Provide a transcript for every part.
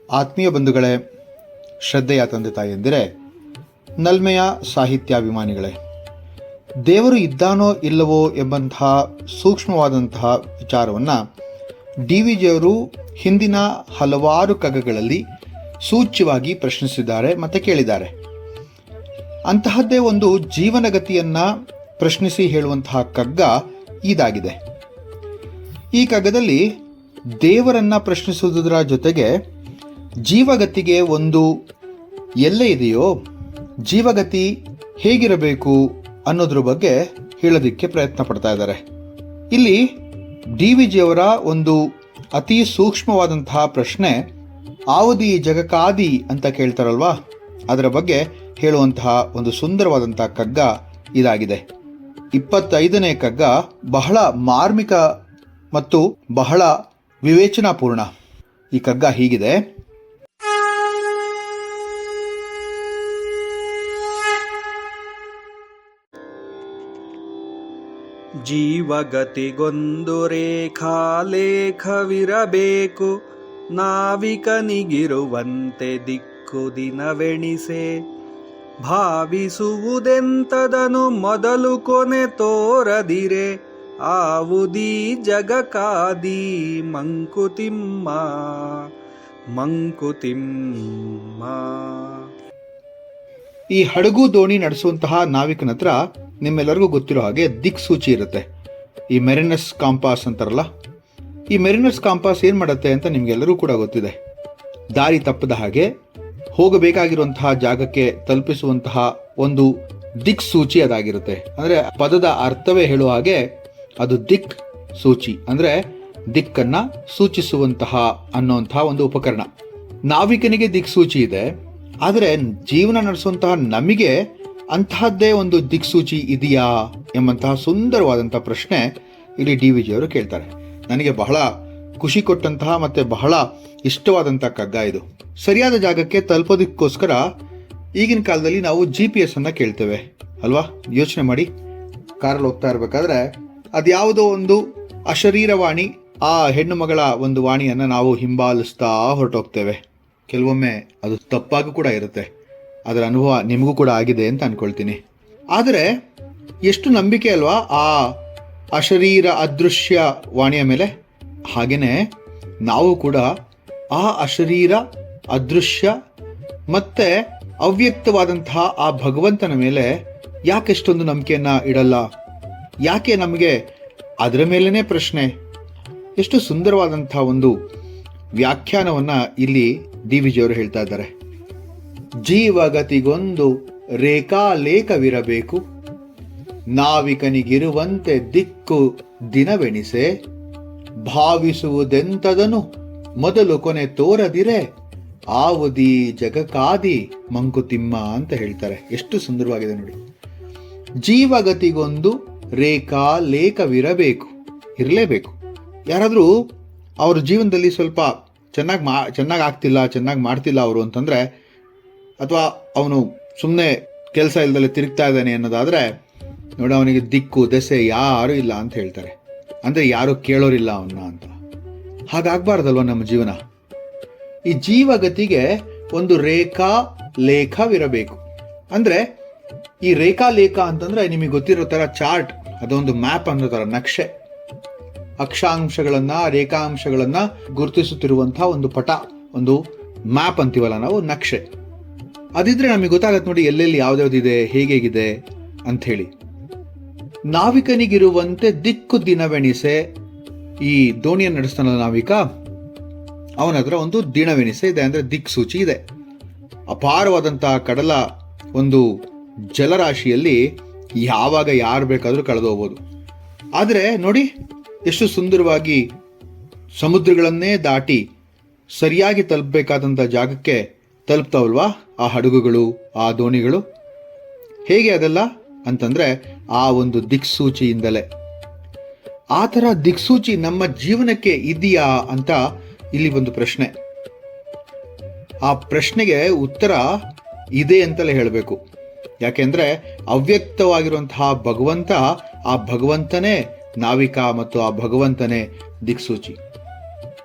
ಆತ್ಮೀಯ ಬಂಧುಗಳೇ, ಶ್ರದ್ಧೆಯ ತಂದೆ ತಾಯಿಯಂದಿರೇ, ನಲ್ಮೆಯ ಸಾಹಿತ್ಯಾಭಿಮಾನಿಗಳೇ, ದೇವರು ಇದ್ದಾನೋ ಇಲ್ಲವೋ ಎಂಬಂತಹ ಸೂಕ್ಷ್ಮವಾದಂತಹ ವಿಚಾರವನ್ನು ಡಿ.ವಿ.ಜಿಯವರು ಹಿಂದಿನ ಹಲವಾರು ಕಗ್ಗಗಳಲ್ಲಿ ಸೂಚ್ಯವಾಗಿ ಪ್ರಶ್ನಿಸಿದ್ದಾರೆ ಮತ್ತು ಕೇಳಿದ್ದಾರೆ. ಅಂತಹದ್ದೇ ಒಂದು ಜೀವನಗತಿಯನ್ನು ಪ್ರಶ್ನಿಸಿ ಹೇಳುವಂತಹ ಕಗ್ಗ ಇದಾಗಿದೆ. ಈ ಕಗ್ಗದಲ್ಲಿ ದೇವರನ್ನು ಪ್ರಶ್ನಿಸುವುದರ ಜೊತೆಗೆ ಜೀವಗತಿಗೆ ಒಂದು ಎಲ್ಲೆ ಇದೆಯೋ, ಜೀವಗತಿ ಹೇಗಿರಬೇಕು ಅನ್ನೋದ್ರ ಬಗ್ಗೆ ಹೇಳೋದಕ್ಕೆ ಪ್ರಯತ್ನ ಪಡ್ತಾ ಇದ್ದಾರೆ. ಇಲ್ಲಿ ಡಿ.ವಿ.ಜಿಯವರ ಒಂದು ಅತಿ ಸೂಕ್ಷ್ಮವಾದಂತಹ ಪ್ರಶ್ನೆ, ಆವದಿ ಜಗಕಾದಿ ಅಂತ ಕೇಳ್ತಾರಲ್ವಾ, ಅದರ ಬಗ್ಗೆ ಹೇಳುವಂತಹ ಒಂದು ಸುಂದರವಾದಂತಹ ಕಗ್ಗ ಇದಾಗಿದೆ. 25ನೇ ಕಗ್ಗ ಬಹಳ ಮಾರ್ಮಿಕ ಮತ್ತು ಬಹಳ ವಿವೇಚನಾಪೂರ್ಣ. ಈ ಕಗ್ಗ ಹೀಗಿದೆ: ಜೀವಗತಿಗೊಂದು ರೇಖಾಲೇಖವಿರಬೇಕು, ನಾವಿಕನಿಗಿರುವಂತೆ ದಿಕ್ಕು ದಿನವೆಣಿಸೆ. ಭಾವಿಸುವುದೆಂತದನು ಮೊದಲು ಕೊನೆ ತೋರದಿರೆ, ಆವುದೀ ಜಗಕಾದಿ ಮಂಕುತಿಮ್ಮ ಮಂಕುತಿಮ್ಮ. ಈ ಹಡಗು ದೋಣಿ ನಡೆಸುವಂತಹ ನಾವಿಕನ ಹತ್ರ ನಿಮ್ಮೆಲ್ಲರಿಗೂ ಗೊತ್ತಿರೋ ಹಾಗೆ ದಿಕ್ಸೂಚಿ ಇರುತ್ತೆ. ಈ ಮೆರಿನಸ್ ಕಾಂಪಾಸ್ ಅಂತಾರಲ್ಲ, ಈ ಮೆರಿನಸ್ ಕಾಂಪಾಸ್ ಏನು ಮಾಡುತ್ತೆ ಅಂತ ನಿಮ್ಗೆಲ್ಲರೂ ಕೂಡ ಗೊತ್ತಿದೆ. ದಾರಿ ತಪ್ಪದ ಹಾಗೆ ಹೋಗಬೇಕಾಗಿರುವಂತಹ ಜಾಗಕ್ಕೆ ತಲುಪಿಸುವಂತಹ ಒಂದು ದಿಕ್ಸೂಚಿ ಅದಾಗಿರುತ್ತೆ. ಅಂದರೆ ಪದದ ಅರ್ಥವೇ ಹೇಳುವ ಹಾಗೆ ಅದು ದಿಕ್ ಸೂಚಿ, ಅಂದರೆ ದಿಕ್ಕನ್ನು ಸೂಚಿಸುವಂತಹ ಅನ್ನುವಂತಹ ಒಂದು ಉಪಕರಣ. ನಾವಿಕನಿಗೆ ದಿಕ್ಸೂಚಿ ಇದೆ, ಆದರೆ ಜೀವನ ನಡೆಸುವಂತಹ ನಮಗೆ ಅಂತಹದ್ದೇ ಒಂದು ದಿಕ್ಸೂಚಿ ಇದೆಯಾ ಎಂಬಂತಹ ಸುಂದರವಾದಂತಹ ಪ್ರಶ್ನೆ ಇಲ್ಲಿ ಡಿ.ವಿ.ಜಿಯವರು ಕೇಳ್ತಾರೆ. ನನಗೆ ಬಹಳ ಖುಷಿ ಕೊಟ್ಟಂತಹ ಮತ್ತೆ ಬಹಳ ಇಷ್ಟವಾದಂತಹ ಕಗ್ಗ ಇದು. ಸರಿಯಾದ ಜಾಗಕ್ಕೆ ತಲುಪೋದಕ್ಕೋಸ್ಕರ ಈಗಿನ ಕಾಲದಲ್ಲಿ ನಾವು GPS ಅನ್ನ ಕೇಳ್ತೇವೆ ಅಲ್ವಾ? ಯೋಚನೆ ಮಾಡಿ, ಕಾರಲ್ಲಿ ಹೋಗ್ತಾ ಇರಬೇಕಾದ್ರೆ ಅದ್ಯಾವುದೋ ಒಂದು ಅಶರೀರವಾಣಿ, ಆ ಹೆಣ್ಣು ಮಗಳ ಒಂದು ವಾಣಿಯನ್ನು ನಾವು ಹಿಂಬಾಲಿಸ್ತಾ ಹೊರಟೋಗ್ತೇವೆ. ಕೆಲವೊಮ್ಮೆ ಅದು ತಪ್ಪಾಗೂ ಕೂಡ ಇರುತ್ತೆ. ಅದರ ಅನುಭವ ನಿಮಗೂ ಕೂಡ ಆಗಿದೆ ಅಂತ ಅನ್ಕೊಳ್ತೀನಿ. ಆದರೆ ಎಷ್ಟು ನಂಬಿಕೆ ಅಲ್ವಾ ಆ ಅಶರೀರ ಅದೃಶ್ಯ ವಾಣಿಯ ಮೇಲೆ. ಹಾಗೇನೆ ನಾವು ಕೂಡ ಆ ಅಶರೀರ ಅದೃಶ್ಯ ಮತ್ತೆ ಅವ್ಯಕ್ತವಾದಂತಹ ಆ ಭಗವಂತನ ಮೇಲೆ ಯಾಕೆಷ್ಟೊಂದು ನಂಬಿಕೆಯನ್ನ ಇಡಲ್ಲ? ಯಾಕೆ ನಮಗೆ ಅದರ ಮೇಲೇನೆ ಪ್ರಶ್ನೆ? ಎಷ್ಟು ಸುಂದರವಾದಂತಹ ಒಂದು ವ್ಯಾಖ್ಯಾನವನ್ನ ಇಲ್ಲಿ ಡಿ.ವಿ.ಜಿಯವರು ಹೇಳ್ತಾ ಇದ್ದಾರೆ. ಜೀವಗತಿಗೊಂದು ರೇಖಾಲೇಖವಿರಬೇಕು, ನಾವಿಕನಿಗಿರುವಂತೆ ದಿಕ್ಕು ದಿನವೆಣಿಸೆ. ಭಾವಿಸುವುದೆಂತದನು ಮೊದಲು ಕೊನೆ ತೋರದಿರೆ, ಆವುದಿ ಜಗಕಾದಿ ಮಂಕುತಿಮ್ಮ ಅಂತ ಹೇಳ್ತಾರೆ. ಎಷ್ಟು ಸುಂದರವಾಗಿದೆ ನೋಡಿ. ಜೀವಗತಿಗೊಂದು ರೇಖಾಲೇಖವಿರಬೇಕು, ಇರಲೇಬೇಕು. ಯಾರಾದರೂ ಅವ್ರ ಜೀವನದಲ್ಲಿ ಸ್ವಲ್ಪ ಚೆನ್ನಾಗಿ ಆಗ್ತಿಲ್ಲ, ಚೆನ್ನಾಗಿ ಮಾಡ್ತಿಲ್ಲ ಅವರು ಅಂತಂದರೆ, ಅಥವಾ ಅವನು ಸುಮ್ಮನೆ ಕೆಲಸ ಇಲ್ದಲೆ ತಿರುಗ್ತಾ ಇದ್ದಾನೆ ಅನ್ನೋದಾದರೆ ನೋಡಿ, ಅವನಿಗೆ ದಿಕ್ಕು ದೆಸೆ ಯಾರೂ ಇಲ್ಲ ಅಂತ ಹೇಳ್ತಾರೆ. ಅಂದರೆ ಯಾರೂ ಕೇಳೋರಿಲ್ಲ ಅವನ್ನ ಅಂತ. ಹಾಗಾಗಬಾರ್ದಲ್ವ ನಮ್ಮ ಜೀವನ? ಈ ಜೀವಗತಿಗೆ ಒಂದು ರೇಖಾಲೇಖವಿರಬೇಕು. ಅಂದರೆ ಈ ರೇಖಾಲೇಖ ಅಂತಂದರೆ ನಿಮಗೆ ಗೊತ್ತಿರೋ ಥರ ಚಾರ್ಟ್, ಅದೊಂದು ಮ್ಯಾಪ್ ಅನ್ನೋ ಥರ ನಕ್ಷೆ, ಅಕ್ಷಾಂಶಗಳನ್ನು ರೇಖಾಂಶಗಳನ್ನು ಗುರುತಿಸುತ್ತಿರುವಂತಹ ಒಂದು ಪಟ, ಒಂದು ಮ್ಯಾಪ್ ಅಂತೀವಲ್ಲ ನಾವು, ನಕ್ಷೆ. ಅದಿದ್ರೆ ನಮಗೆ ಗೊತ್ತಾಗತ್ತೆ ನೋಡಿ ಎಲ್ಲೆಲ್ಲಿ ಯಾವ್ದಾವ್ದಿದೆ, ಹೇಗಿದೆ ಅಂಥೇಳಿ. ನಾವಿಕನಿಗಿರುವಂತೆ ದಿಕ್ಕು ದಿನವೆಣಿಸೆ. ಈ ದೋಣಿಯನ್ನು ನಡೆಸ್ತಾನಲ್ಲ ನಾವಿಕ, ಅವನ ಹತ್ರ ಒಂದು ದಿನವೆಣಿಸೆ ಇದೆ, ಅಂದರೆ ದಿಕ್ಸೂಚಿ ಇದೆ. ಅಪಾರವಾದಂತಹ ಕಡಲ ಒಂದು ಜಲರಾಶಿಯಲ್ಲಿ ಯಾವಾಗ ಯಾರು ಬೇಕಾದರೂ ಕಳೆದು ಹೋಗ್ಬೋದು. ಆದರೆ ನೋಡಿ ಎಷ್ಟು ಸುಂದರವಾಗಿ ಸಮುದ್ರಗಳನ್ನೇ ದಾಟಿ ಸರಿಯಾಗಿ ತಲುಪಬೇಕಾದಂಥ ಜಾಗಕ್ಕೆ ತಲುಪ್ತಾವಲ್ವಾ ಆ ಹಡಗುಗಳು, ಆ ದೋಣಿಗಳು. ಹೇಗೆ ಅದೆಲ್ಲ ಅಂತಂದರೆ ಆ ಒಂದು ದಿಕ್ಸೂಚಿಯಿಂದಲೇ. ಆ ಥರ ದಿಕ್ಸೂಚಿ ನಮ್ಮ ಜೀವನಕ್ಕೆ ಇದೆಯಾ ಅಂತ ಇಲ್ಲಿ ಒಂದು ಪ್ರಶ್ನೆ. ಆ ಪ್ರಶ್ನೆಗೆ ಉತ್ತರ ಇದೆ ಅಂತಲೇ ಹೇಳಬೇಕು. ಯಾಕೆಂದರೆ ಅವ್ಯಕ್ತವಾಗಿರುವಂತಹ ಭಗವಂತ, ಆ ಭಗವಂತನೇ ನಾವಿಕ ಮತ್ತು ಆ ಭಗವಂತನೇ ದಿಕ್ಸೂಚಿ.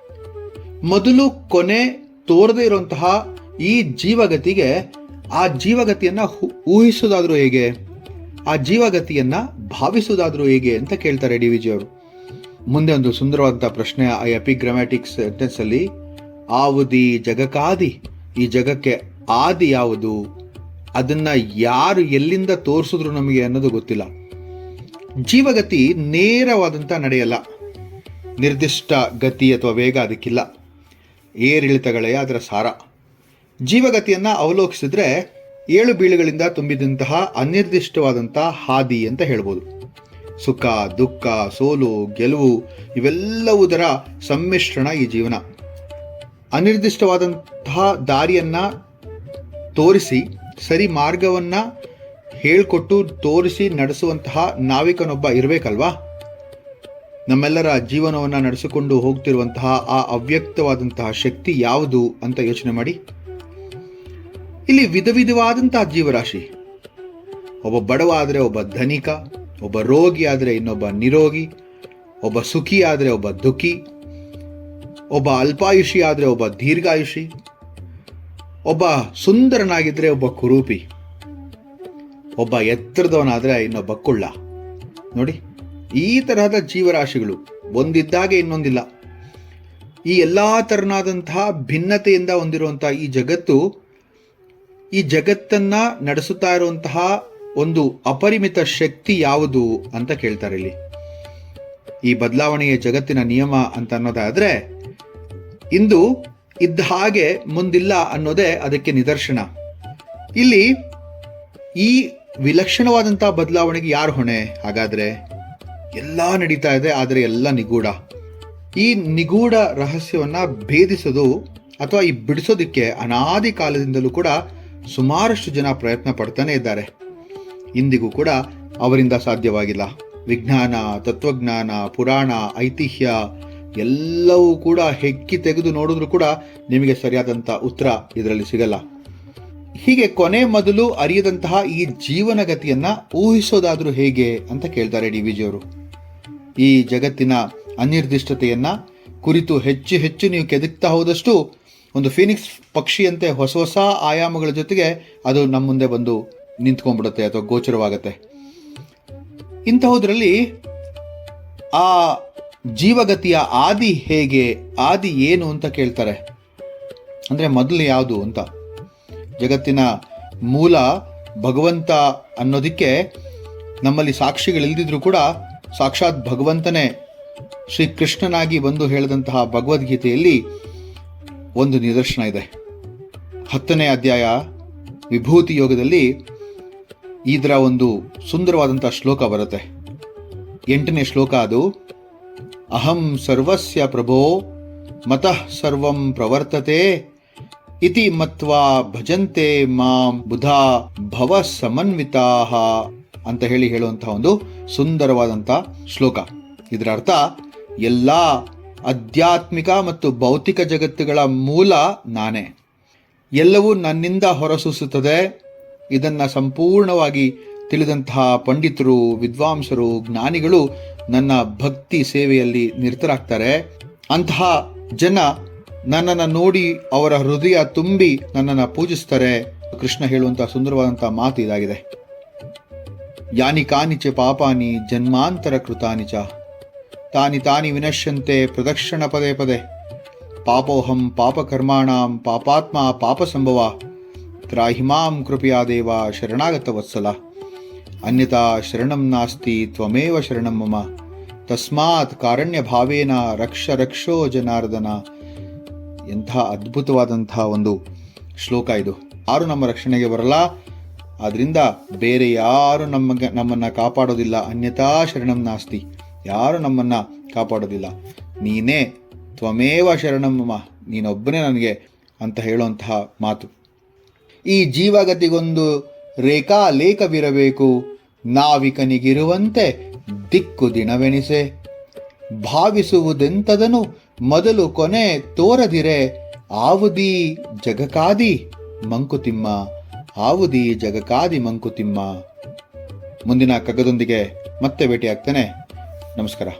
ಮೊದಲು ಕೊನೆ ತೋರದೇ ಇರುವಂತಹ ಈ ಜೀವಗತಿಗೆ ಆ ಜೀವಗತಿಯನ್ನ ಊಹಿಸೋದಾದ್ರೂ ಹೇಗೆ, ಆ ಜೀವಗತಿಯನ್ನ ಭಾವಿಸೋದಾದ್ರೂ ಹೇಗೆ ಅಂತ ಕೇಳ್ತಾರೆ ಡಿ ವಿ ಜಿ ಅವರು. ಮುಂದೆ ಒಂದು ಸುಂದರವಾದಂತಹ ಪ್ರಶ್ನೆ ಆ ಎಪಿಗ್ರಾಮ್ಯಾಟಿಕ್ ಸೆಂಟೆನ್ಸ್ ಅಲ್ಲಿ, ಆವುದಿ ಜಗಕ್ಕಾದಿ, ಈ ಜಗಕ್ಕೆ ಆದಿ ಯಾವುದು, ಅದನ್ನ ಯಾರು ಎಲ್ಲಿಂದ ತೋರಿಸಿದ್ರು ನಮಗೆ ಅನ್ನೋದು ಗೊತ್ತಿಲ್ಲ. ಜೀವಗತಿ ನೇರವಾದಂತ ನಡೆಯಲ್ಲ, ನಿರ್ದಿಷ್ಟ ಗತಿ ಅಥವಾ ವೇಗ ಅದಕ್ಕಿಲ್ಲ, ಏರಿಳಿತಗಳೇ ಅದರ ಸಾರ. ಜೀವಗತಿಯನ್ನ ಅವಲೋಕಿಸಿದ್ರೆ ಏಳು ಬೀಳುಗಳಿಂದ ತುಂಬಿದಂತಹ ಅನಿರ್ದಿಷ್ಟವಾದಂತಹ ಹಾದಿ ಅಂತ ಹೇಳ್ಬೋದು. ಸುಖ, ದುಃಖ, ಸೋಲು, ಗೆಲುವು ಇವೆಲ್ಲವುದರ ಸಮ್ಮಿಶ್ರಣ ಈ ಜೀವನ. ಅನಿರ್ದಿಷ್ಟವಾದಂತಹ ದಾರಿಯನ್ನ ತೋರಿಸಿ ಸರಿ ಮಾರ್ಗವನ್ನ ಹೇಳ್ಕೊಟ್ಟು ತೋರಿಸಿ ನಡೆಸುವಂತಹ ನಾವಿಕನೊಬ್ಬ ಇರಬೇಕಲ್ವಾ. ನಮ್ಮೆಲ್ಲರ ಜೀವನವನ್ನ ನಡೆಸಿಕೊಂಡು ಹೋಗ್ತಿರುವಂತಹ ಆ ಅವ್ಯಕ್ತವಾದಂತಹ ಶಕ್ತಿ ಯಾವುದು ಅಂತ ಯೋಚನೆ ಮಾಡಿ. ಇಲ್ಲಿ ವಿಧ ವಿಧವಾದಂತಹ ಜೀವರಾಶಿ. ಒಬ್ಬ ಬಡವ ಆದರೆ ಒಬ್ಬ ಧನಿಕ, ಒಬ್ಬ ರೋಗಿ ಆದರೆ ಇನ್ನೊಬ್ಬ ನಿರೋಗಿ, ಒಬ್ಬ ಸುಖಿ ಆದರೆ ಒಬ್ಬ ದುಃಖಿ, ಒಬ್ಬ ಅಲ್ಪಾಯುಷಿ ಆದರೆ ಒಬ್ಬ ದೀರ್ಘಾಯುಷಿ, ಒಬ್ಬ ಸುಂದರನಾಗಿದ್ರೆ ಒಬ್ಬ ಕುರೂಪಿ, ಒಬ್ಬ ಎತ್ತರದವನಾದ್ರೆ ಇನ್ನೊಬ್ಬ ಕುಳ್ಳ. ನೋಡಿ, ಈ ತರಹದ ಜೀವರಾಶಿಗಳು ಒಂದಿದ್ದಾಗೆ ಇನ್ನೊಂದಿಲ್ಲ. ಈ ಎಲ್ಲಾ ತರನಾದಂತಹ ಭಿನ್ನತೆಯಿಂದ ಹೊಂದಿರುವಂತಹ ಈ ಜಗತ್ತು, ಈ ಜಗತ್ತನ್ನ ನಡೆಸುತ್ತಾ ಇರುವಂತಹ ಒಂದು ಅಪರಿಮಿತ ಶಕ್ತಿ ಯಾವುದು ಅಂತ ಕೇಳ್ತಾರೆ ಇಲ್ಲಿ. ಈ ಬದಲಾವಣೆಯ ಜಗತ್ತಿನ ನಿಯಮ ಅಂತ ಅನ್ನೋದಾದ್ರೆ, ಇಂದು ಇದ್ದ ಹಾಗೆ ಮುಂದಿಲ್ಲ ಅನ್ನೋದೇ ಅದಕ್ಕೆ ನಿದರ್ಶನ. ಇಲ್ಲಿ ಈ ವಿಲಕ್ಷಣವಾದಂತಹ ಬದಲಾವಣೆಗೆ ಯಾರು ಹೊಣೆ? ಹಾಗಾದ್ರೆ ಎಲ್ಲ ನಡೀತಾ ಇದೆ, ಆದರೆ ಎಲ್ಲ ನಿಗೂಢ. ಈ ನಿಗೂಢ ರಹಸ್ಯವನ್ನ ಭೇದಿಸೋದು ಅಥವಾ ಈ ಬಿಡಿಸೋದಕ್ಕೆ ಅನಾದಿ ಕಾಲದಿಂದಲೂ ಕೂಡ ಸುಮಾರಷ್ಟು ಜನ ಪ್ರಯತ್ನ ಪಡ್ತಾನೆ ಇದ್ದಾರೆ. ಇಂದಿಗೂ ಕೂಡ ಅವರಿಂದ ಸಾಧ್ಯವಾಗಿಲ್ಲ. ವಿಜ್ಞಾನ, ತತ್ವಜ್ಞಾನ, ಪುರಾಣ, ಐತಿಹ್ಯ ಎಲ್ಲವೂ ಕೂಡ ಹೆಕ್ಕಿ ತೆಗೆದು ನೋಡಿದ್ರು ಕೂಡ ನಿಮಗೆ ಸರಿಯಾದಂತಹ ಉತ್ತರ ಇದರಲ್ಲಿ ಸಿಗಲ್ಲ. ಹೀಗೆ ಕೊನೆ ಮೊದಲು ಅರಿಯದಂತಹ ಈ ಜೀವನಗತಿಯನ್ನ ಊಹಿಸೋದಾದ್ರೂ ಹೇಗೆ ಅಂತ ಕೇಳ್ತಾರೆ ಡಿ ವಿ ಜಿ ಅವರು. ಈ ಜಗತ್ತಿನ ಅನಿರ್ದಿಷ್ಟತೆಯನ್ನ ಕುರಿತು ಹೆಚ್ಚು ಹೆಚ್ಚು ನೀವು ಕೆದಕ್ತಾ ಹೋದಷ್ಟು ಒಂದು ಫೀನಿಕ್ಸ್ ಪಕ್ಷಿಯಂತೆ ಹೊಸ ಹೊಸ ಆಯಾಮಗಳ ಜೊತೆಗೆ ಅದು ನಮ್ಮ ಮುಂದೆ ಬಂದು ನಿಂತ್ಕೊಂಡ್ಬಿಡುತ್ತೆ ಅಥವಾ ಗೋಚರವಾಗತ್ತೆ. ಇಂತಹದ್ರಲ್ಲಿ ಆ ಜೀವಗತಿಯ ಆದಿ ಹೇಗೆ, ಆದಿ ಏನು ಅಂತ ಕೇಳ್ತಾರೆ. ಅಂದ್ರೆ ಮೊದಲು ಯಾವುದು ಅಂತ. ಜಗತ್ತಿನ ಮೂಲ ಭಗವಂತ ಅನ್ನೋದಕ್ಕೆ ನಮ್ಮಲ್ಲಿ ಸಾಕ್ಷಿಗಳಿಲ್ದಿದ್ರು ಕೂಡ ಸಾಕ್ಷಾತ್ ಭಗವಂತನೇ ಶ್ರೀಕೃಷ್ಣನಾಗಿ ಬಂದು ಹೇಳಿದಂತಹ ಭಗವದ್ಗೀತೆಯಲ್ಲಿ ಒಂದು ನಿದರ್ಶನ ಇದೆ. 10ನೇ ಅಧ್ಯಾಯ ವಿಭೂತಿ ಯೋಗದಲ್ಲಿ ಇದರ ಒಂದು ಸುಂದರವಾದಂತಹ ಶ್ಲೋಕ ಬರುತ್ತೆ. 8ನೇ ಶ್ಲೋಕ ಅದು. ಅಹಂ ಸರ್ವಸ್ಯ ಪ್ರಭೋ ಮತಃ ಸರ್ವಂ ಪ್ರವರ್ತತೆ ಇತಿ ಮತ್ವಾ ಭಜಂತೆ ಮಾಂ ಬುಧಾ ಭವ ಸಮನ್ವಿತಾಹ ಅಂತ ಹೇಳುವಂತಹ ಒಂದು ಸುಂದರವಾದಂತಹ ಶ್ಲೋಕ. ಇದರ ಅರ್ಥ, ಎಲ್ಲಾ ಆಧ್ಯಾತ್ಮಿಕ ಮತ್ತು ಭೌತಿಕ ಜಗತ್ತುಗಳ ಮೂಲ ನಾನೇ, ಎಲ್ಲವೂ ನನ್ನಿಂದ ಹೊರಸೂಸುತ್ತದೆ. ಇದನ್ನ ಸಂಪೂರ್ಣವಾಗಿ ತಿಳಿದಂತಹ ಪಂಡಿತರು, ವಿದ್ವಾಂಸರು, ಜ್ಞಾನಿಗಳು ನನ್ನ ಭಕ್ತಿ ಸೇವೆಯಲ್ಲಿ ನಿರತರಾಗ್ತಾರೆ. ಅಂತಹ ಜನ ನನ್ನನ್ನು ನೋಡಿ ಅವರ ಹೃದಯ ತುಂಬಿ ನನ್ನನ್ನು ಪೂಜಿಸ್ತಾರೆ. ಕೃಷ್ಣ ಹೇಳುವಂತಹ ಸುಂದರವಾದಂತಹ ಮಾತು ಇದಾಗಿದೆ. ಯಾನಿ ಕಾನಿಚ ಪಾಪಾನಿ ಜನ್ಮಾಂತರ ಕೃತಾನಿ ಚ ತಾನಿ ತಾನಿ ವಿನಶ್ಯಂತೆ ಪ್ರದಕ್ಷಿಣ ಪದೇ ಪದೇ ಪಾಪೋಹಂ ಪಾಪಕರ್ಮಾಣಾಂ ಪಾಪಾತ್ಮ ಪಾಪ ಸಂಭವ ತ್ರಾಹಿಮಾಂ ಕೃಪಯಾ ದೇವ ಶರಣಾಗತ ವತ್ಸಲ ಅನ್ಯತಾ ಶರಣಂ ನಾಸ್ತಿ ತ್ವಮೇವ ಶರಣಂ ಮಮ ತಸ್ಮಾತ್ ಕಾರಣ್ಯ ಭಾವೇನ ರಕ್ಷ ರಕ್ಷೋ ಜನಾರ್ದನ. ಎಂಥ ಅದ್ಭುತವಾದಂತಹ ಒಂದು ಶ್ಲೋಕ ಇದು. ಯಾರು ನಮ್ಮ ರಕ್ಷಣೆಗೆ ಬರಲ್ಲ, ಆದ್ರಿಂದ ಬೇರೆ ಯಾರು ನಮ್ಮನ್ನ ಕಾಪಾಡೋದಿಲ್ಲ. ಅನ್ಯತಾ ಶರಣಂ ನಾಸ್ತಿ, ಯಾರು ನಮ್ಮನ್ನ ಕಾಪಾಡೋದಿಲ್ಲ. ನೀನೇ ತ್ವಮೇವ ಶರಣಂ ಮಮ, ನೀನೊಬ್ಬನೇ ನನಗೆ ಅಂತ ಹೇಳುವಂತಹ ಮಾತು. ಈ ಜೀವಗತಿಗೊಂದು ರೇಖಾಲೇಖವಿರಬೇಕು, ನಾವಿಕನಿಗಿರುವಂತೆ ದಿಕ್ಕು ದಿನವೆನಿಸೆ. ಭಾವಿಸುವುದೆಂತದನು ಮೊದಲು ಕೊನೆ ತೋರದಿರೆ, ಆವುದಿ ಜಗಕಾದಿ ಮಂಕುತಿಮ್ಮ, ಆವುದಿ ಜಗಕಾದಿ ಮಂಕುತಿಮ್ಮ. ಮುಂದಿನ ಕಗ್ಗದೊಂದಿಗೆ ಮತ್ತೆ ಭೇಟಿಯಾಗ್ತೇನೆ. ನಮಸ್ಕಾರ.